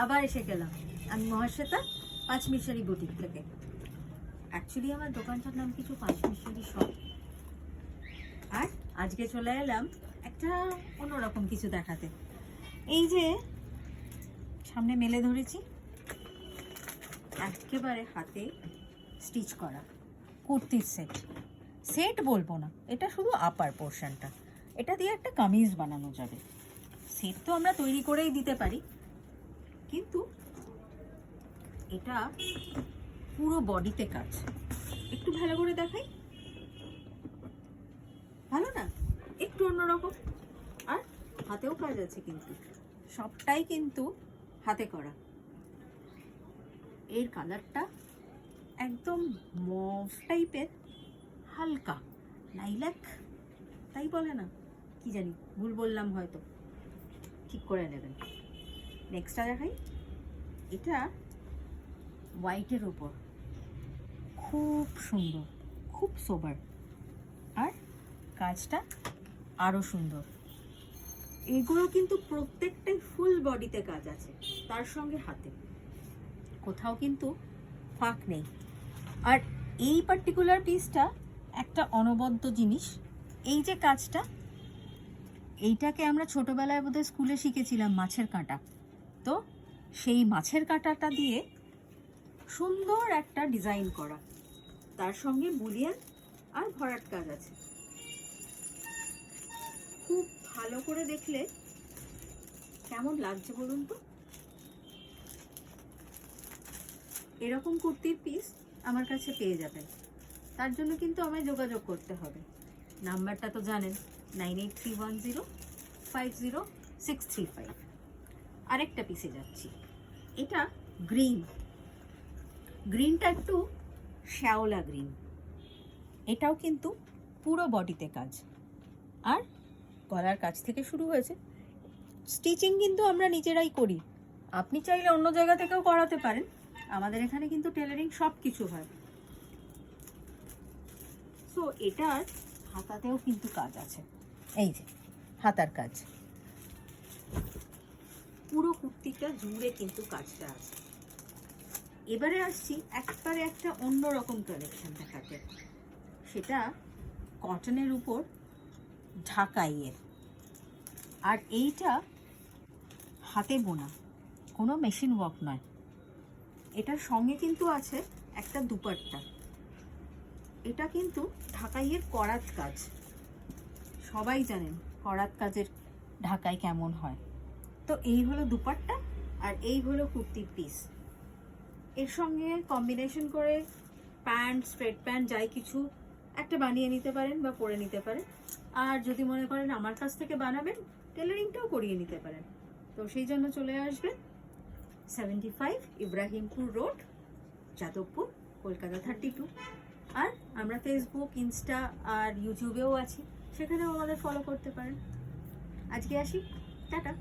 আবার এসে গেলাম আমি মহাশ্বেতা পাঁচমিশারি বুটিক থেকে। অ্যাকচুয়ালি আমার দোকানটার নাম কিছু পাঁচমিশারি শপ, আর আজকে চলে এলাম একটা অন্যরকম কিছু দেখাতে। এই যে সামনে মেলে ধরেছি, একেবারে হাতে স্টিচ করা কুর্তির সেট। সেট বলবো না, এটা শুধু আপার পোর্শনটা, এটা দিয়ে একটা কামিজ বানানো যাবে। সেট তো আমরা তৈরি করেই দিতে পারি, কিন্তু এটা পুরো বডিতে কাজ। একটু ভালো করে দেখাই, ভালো না? একটু অন্যরকম, আর হাতেও কাজ আছে, কিন্তু সবটাই কিন্তু হাতে করা। এর কালারটা একদম মভ টাইপের, হালকা লাইলাক তাই বলে না, কি জানি ভুল বললাম, হয়তো ঠিক করে নেবেন। নেক্সটটা দেখাই, এটা হোয়াইটের উপর, খুব সুন্দর, খুব সোবার, আর কাজটা আরও সুন্দর। এগুলো কিন্তু প্রত্যেকটাই ফুল বডিতে কাজ আছে, তার সঙ্গে হাতে, কোথাও কিন্তু ফাঁক নেই। আর এই পার্টিকুলার পিসটা একটা অনবদ্য জিনিস। এই যে কাজটা, এইটাকে আমরা ছোটোবেলায় বোধহয় স্কুলে শিখেছিলাম, মাছের কাঁটা। তো সেই মাছের কাঁটাটা দিয়ে সুন্দর একটা ডিজাইন করা, তার সঙ্গে বুলিয়ান আর ভরাট কাজ আছে। খুব ভালো করে দেখলে কেমন লাগছে বলুন তো? এরকম কুর্তির পিস আমার কাছে পেয়ে যাবেন, তার জন্য কিন্তু আমায় যোগাযোগ করতে হবে। নাম্বারটা তো জানেন, 9831050635। আরেকটা পিসে যাচ্ছি, এটা গ্রিনটা একটু শ্যাওলা গ্রিন। এটাও কিন্তু পুরো বডিতে কাজ, আর গলার কাছ থেকে শুরু হয়েছে। স্টিচিং কিন্তু আমরা নিজেরাই করি, আপনি চাইলে অন্য জায়গা থেকেও করাতে পারেন, আমাদের এখানে কিন্তু টেলারিং সব কিছু হয়। সো এটার হাতাতেও কিন্তু কাজ আছে, এই যে হাতার কাজ, পুরো কুর্তিটা জুড়ে কিন্তু কাজটা আছে। এবারে আসছি একবারে একটা অন্যরকম কালেকশন দেখাতে, সেটা কটনের উপর ঢাকাইয়ের, আর এইটা হাতে বোনা, কোনো মেশিন ওয়ার্ক নয়। এটার সঙ্গে কিন্তু আছে একটা দুপাট্টা। এটা কিন্তু ঢাকাইয়ের করাত কাজ, সবাই জানেন করাত কাজের ঢাকাই কেমন হয়। তো এই হলো দুপাট্টা, আর এই হলো কুর্তির পিস। এর সঙ্গে কম্বিনেশন করে প্যান্ট, স্ট্রেট প্যান্ট যাই কিছু একটা বানিয়ে নিতে পারেন বা পরে নিতে পারেন। আর যদি মনে করেন আমার কাছ থেকে বানাবেন, টেলারিংটাও করিয়ে নিতে পারেন। তো সেই জন্য চলে আসবেন 75 ইব্রাহিমপুর রোড, যাদবপুর, কলকাতা 32। আর আমরা ফেসবুক, ইনস্টা আর ইউটিউবেও আছি, সেখানেও আমাদের ফলো করতে পারেন। আজকে আসি, টাটা।